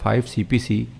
5 CPC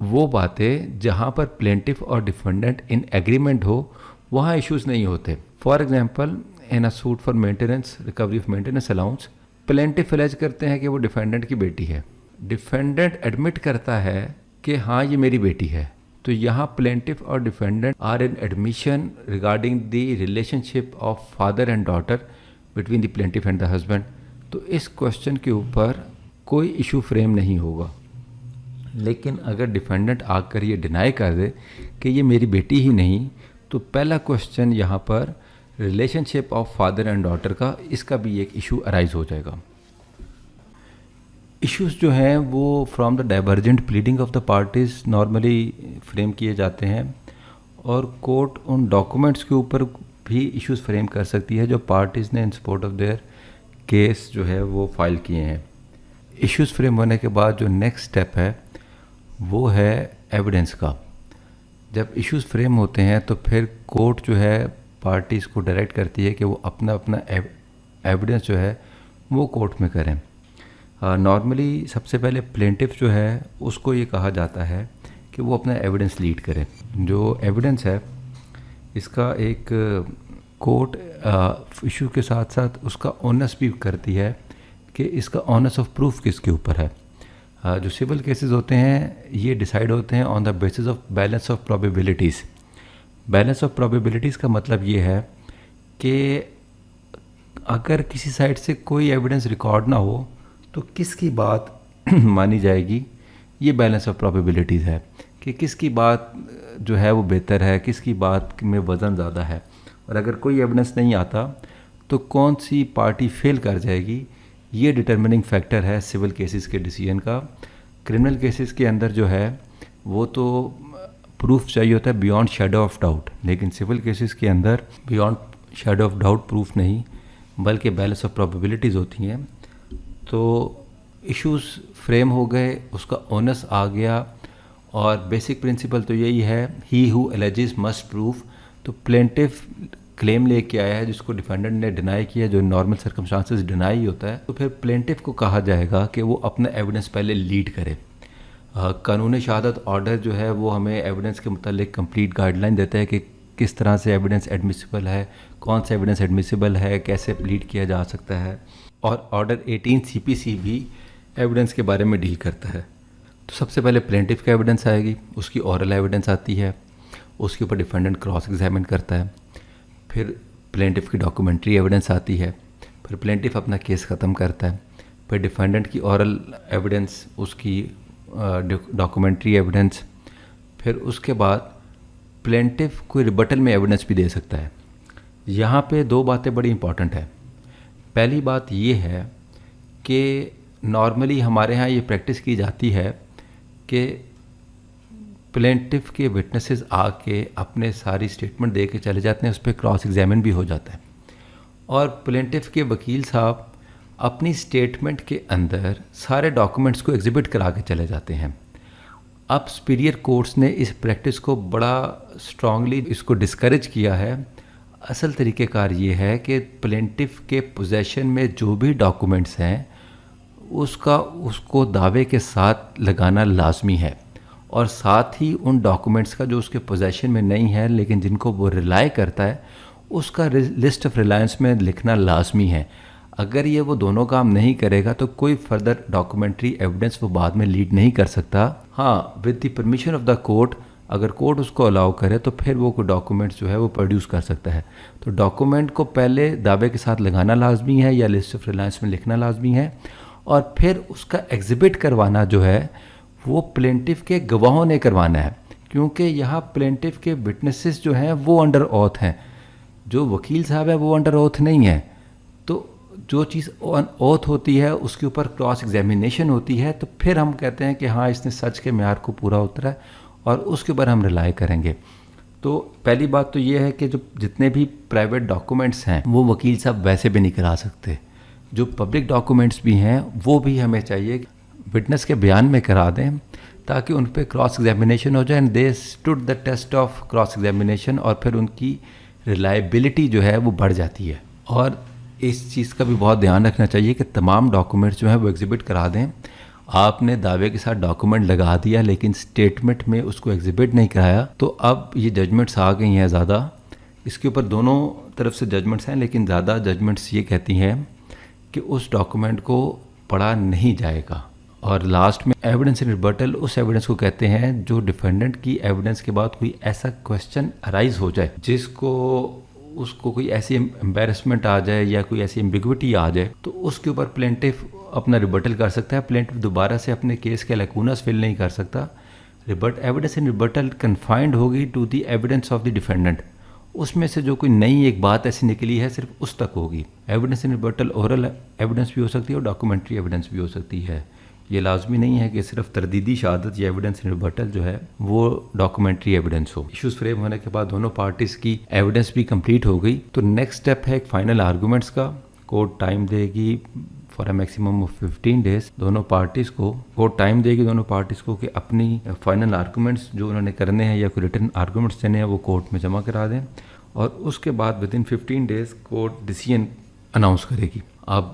وہ باتیں جہاں پر پلینٹف اور ڈیفینڈنٹ ان ایگریمنٹ ہو وہاں ایشوز نہیں ہوتے. For example in a suit for maintenance recovery of maintenance allowance, plaintiff allege کرتے ہیں کہ وہ ڈیفینڈنٹ کی بیٹی ہے، ڈیفینڈنٹ ایڈمٹ کرتا ہے کہ ہاں یہ میری بیٹی ہے. تو یہاں پلینٹف اور defendant are in admission regarding the relationship of father and daughter between the plaintiff and the husband. تو اس کوشچن کے اوپر کوئی ایشو فریم نہیں ہوگا. لیکن اگر ڈیفینڈنٹ آ کر یہ ڈینائی کر دے کہ یہ میری بیٹی ہی نہیں، تو پہلا کوشچن یہاں پر relationship of father and daughter کا، اس کا بھی ایک ایشو ارائز ہو جائے گا. ایشوز جو ہیں وہ from the divergent pleading of the parties normally frame کیے جاتے ہیں، اور کورٹ ان ڈاکومنٹس کے اوپر بھی ایشوز فریم کر سکتی ہے جو پارٹیز نے in support of their case جو ہے وہ فائل کیے ہیں. ایشوز فریم ہونے کے بعد جو نیکسٹ اسٹیپ ہے وہ ہے ایویڈنس کا. جب ایشوز فریم ہوتے ہیں تو پھر کورٹ جو ہے پارٹیز کو ڈائریکٹ کرتی ہے کہ وہ اپنا ایویڈنس جو ہے وہ کورٹ میں کریں. نارملی سب سے پہلے پلینٹف جو ہے اس کو یہ کہا جاتا ہے کہ وہ اپنا ایویڈنس لیڈ کرے. جو ایویڈنس ہے اس کا ایک کورٹ ایشو کے ساتھ ساتھ اس کا اونس بھی کرتی ہے کہ اس کا اونس آف پروف کس کے اوپر ہے. جو سول کیسز ہوتے ہیں یہ ڈیسائیڈ ہوتے ہیں on the basis of balance of probabilities. Balance of probabilities کا مطلب یہ ہے کہ اگر کسی سائڈ سے کوئی ایویڈنس ریکارڈ نہ ہو تو کس کی بات مانی جائے گی. یہ بیلنس آف پرابیبلٹیز ہے کہ کس کی بات جو ہے وہ بہتر ہے، کس کی بات میں وزن زیادہ ہے. اور اگر کوئی ایویڈنس نہیں آتا تو کون سی پارٹی فیل کر جائے گی، یہ ڈٹرمننگ فیکٹر ہے سول کیسز کے ڈیسیژن کا. کرمنل کیسز کے اندر جو ہے وہ تو پروف چاہیے ہوتا ہے بیونڈ شیڈو آف ڈاؤٹ، لیکن سول کیسز کے اندر beyond shadow of doubt proof نہیں بلکہ بیلنس آف پرابیبلٹیز ہوتی ہیں. تو ایشوز فریم ہو گئے، اس کا اونس آ گیا، اور بیسک پرنسپل تو یہی ہے ہی ہو الیجز مسٹ پروف. تو پلینٹف کلیم لے کے آیا ہے جس کو ڈیفینڈنٹ نے ڈینائی کیا، جو نارمل سرکمسٹانسز ڈینائی ہوتا ہے، تو پھر پلینٹف کو کہا جائے گا کہ وہ اپنا ایویڈنس پہلے لیڈ کرے. قانون شہادت آرڈر جو ہے وہ ہمیں ایویڈنس کے متعلق کمپلیٹ گائیڈ لائن دیتا ہے کہ کس طرح سے ایویڈنس ایڈمیسیبل ہے، کون سا ایویڈنس ایڈمیسیبل ہے، کیسے لیڈ کیا جا سکتا ہے. اور آرڈر 18 CPC بھی ایویڈنس کے بارے میں ڈیل کرتا ہے. تو سب سے پہلے پلینٹف کا ایویڈنس آئے گی، اس کی اورل ایویڈنس آتی ہے، اس کے اوپر ڈیفینڈنٹ کراس ایگزامن کرتا ہے. پھر پلینٹف کی ڈاکومنٹری ایویڈنس آتی ہے، پھر پلینٹف اپنا کیس ختم کرتا ہے. پھر ڈیفینڈنٹ کی اورل ایویڈنس، اس کی ڈاکومنٹری ایویڈنس. پھر اس کے بعد پلینٹف کوئی ریبٹل میں ایویڈنس بھی دے سکتا ہے. یہاں پہ دو باتیں بڑی امپورٹنٹ ہیں. پہلی بات یہ ہے کہ نارملی ہمارے ہاں یہ پریکٹس کی جاتی ہے کہ پلینٹف کے وٹنسز آ کے اپنے ساری اسٹیٹمنٹ دے کے چلے جاتے ہیں، اس پہ کراس ایگزامن بھی ہو جاتا ہے، اور پلینٹف کے وکیل صاحب اپنی اسٹیٹمنٹ کے اندر سارے ڈاکومنٹس کو ایگزیبٹ کرا کے چلے جاتے ہیں. اب سپیریئر کورٹس نے اس پریکٹس کو بڑا اسٹرانگلی اس کو ڈسکریج کیا ہے. اصل طریقہ کار یہ ہے کہ پلینٹف کے پوزیشن میں جو بھی ڈاکومنٹس ہیں اس کو دعوے کے ساتھ لگانا لازمی ہے، اور ساتھ ہی ان ڈاکومنٹس کا جو اس کے پوزیشن میں نہیں ہے لیکن جن کو وہ ریلائی کرتا ہے اس کا لسٹ آف ریلائنس میں لکھنا لازمی ہے. اگر یہ وہ دونوں کام نہیں کرے گا تو کوئی فردر ڈاکومنٹری ایویڈنس وہ بعد میں لیڈ نہیں کر سکتا. ہاں، with the permission of the court, اگر کورٹ اس کو الاؤ کرے تو پھر وہ کوئی ڈاکومنٹس جو ہے وہ پروڈیوس کر سکتا ہے. تو ڈاکومنٹ کو پہلے دعوے کے ساتھ لگانا لازمی ہے یا لسٹ آف ریلائنس میں لکھنا لازمی ہے، اور پھر اس کا ایگزیبٹ کروانا جو ہے وہ پلینٹف کے گواہوں نے کروانا ہے، کیونکہ یہاں پلینٹف کے وٹنسز جو ہیں وہ انڈر اوتھ ہیں، جو وکیل صاحب ہے وہ انڈر اوتھ نہیں ہے. تو جو چیز اوتھ ہوتی ہے اس کے اوپر کراس ایگزامینیشن ہوتی ہے، تو پھر ہم کہتے ہیں کہ ہاں اس نے سچ کے معیار کو پورا اترا ہے اور اس کے اوپر ہم ریلائی کریں گے. تو پہلی بات تو یہ ہے کہ جو جتنے بھی پرائیویٹ ڈاکومنٹس ہیں وہ وکیل صاحب ویسے بھی نہیں کرا سکتے. جو پبلک ڈاکومنٹس بھی ہیں وہ بھی ہمیں چاہیے وٹنس کے بیان میں کرا دیں تاکہ ان پہ کراس ایگزامینیشن ہو جائے، and they stood the test of cross examination, اور پھر ان کی ریلائبلٹی جو ہے وہ بڑھ جاتی ہے. اور اس چیز کا بھی بہت دھیان رکھنا چاہیے کہ تمام ڈاکومنٹس جو ہیں وہ ایگزیبٹ کرا دیں، آپ نے دعوے کے ساتھ ڈاکومنٹ لگا دیا لیکن اسٹیٹمنٹ میں اس کو ایگزیبٹ نہیں کرایا، تو اب یہ ججمنٹس آ گئی ہیں زیادہ، اس کے اوپر دونوں طرف سے ججمنٹس ہیں، لیکن زیادہ ججمنٹس یہ کہتی ہیں کہ اس ڈاکومنٹ کو پڑھا نہیں جائے گا، اور لاسٹ میں evidence in rebuttal us evidence کو کہتے ہیں جو ڈیفینڈنٹ کی ایویڈنس کے بعد کوئی ایسا کویسچن ارائز ہو جائے جس کو اس کو کوئی ایسی امبیرسمنٹ آ جائے یا کوئی ایسی ایمبیگوٹی آ جائے، تو اس کے اوپر پلینٹف اپنا ریبٹل کر سکتا ہے. پلینٹف دوبارہ سے اپنے کیس کے لیکونس فل نہیں کر سکتا. ایویڈنس ان ریبٹل کنفائنڈ ہوگی to the evidence of the defendant. اس میں سے جو کوئی نئی ایک بات ایسی نکلی ہے صرف اس تک ہوگی. Evidence in rebuttal oral evidence بھی ہو سکتی ہے اور ڈاکومنٹری ایویڈنس بھی ہو سکتی ہے. یہ لازمی نہیں ہے کہ صرف تردیدی شہادت یا ایویڈنس ان ریبٹل جو ہے وہ ڈاکومنٹری ایویڈنس ہو. ایشوز فریم ہونے کے بعد دونوں پارٹیز کی ایویڈنس بھی کمپلیٹ ہو گئی، تو نیکسٹ اسٹیپ ہے ایک فائنل آرگومنٹس کا. کورٹ ٹائم دے گی for a maximum of 15 days دونوں پارٹیز کو. کورٹ ٹائم دے گی دونوں پارٹیز کو کہ اپنی فائنل آرگومنٹس جو انہوں نے کرنے ہیں یا کوئی ریٹن آرگومنٹس دینے ہیں وہ کورٹ میں جمع کرا دیں، اور اس کے بعد with in 15 days court decision announce کرے گی. اب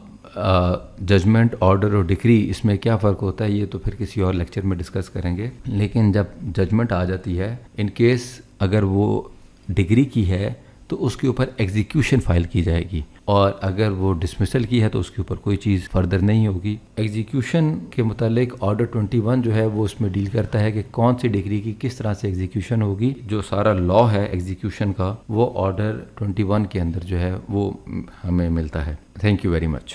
ججمنٹ، آرڈر اور ڈگری اس میں کیا فرق ہوتا ہے یہ تو پھر کسی اور لیکچر میں ڈسکس کریں گے. لیکن جب ججمنٹ آ جاتی ہے، ان کیس اگر وہ ڈگری کی ہے تو اس کے اوپر ایگزیکیوشن فائل کی جائے گی، اور اگر وہ ڈسمسل کی ہے تو اس کے اوپر کوئی چیز فردر نہیں ہوگی. ایگزیکیوشن کے متعلق آرڈر 21 جو ہے وہ اس میں ڈیل کرتا ہے کہ کون سی ڈگری کی کس طرح سے ایگزیکیوشن ہوگی. جو سارا لا ہے ایگزیکیوشن کا وہ آرڈر 21 کے اندر جو ہے وہ ہمیں ملتا ہے. Thank you very much.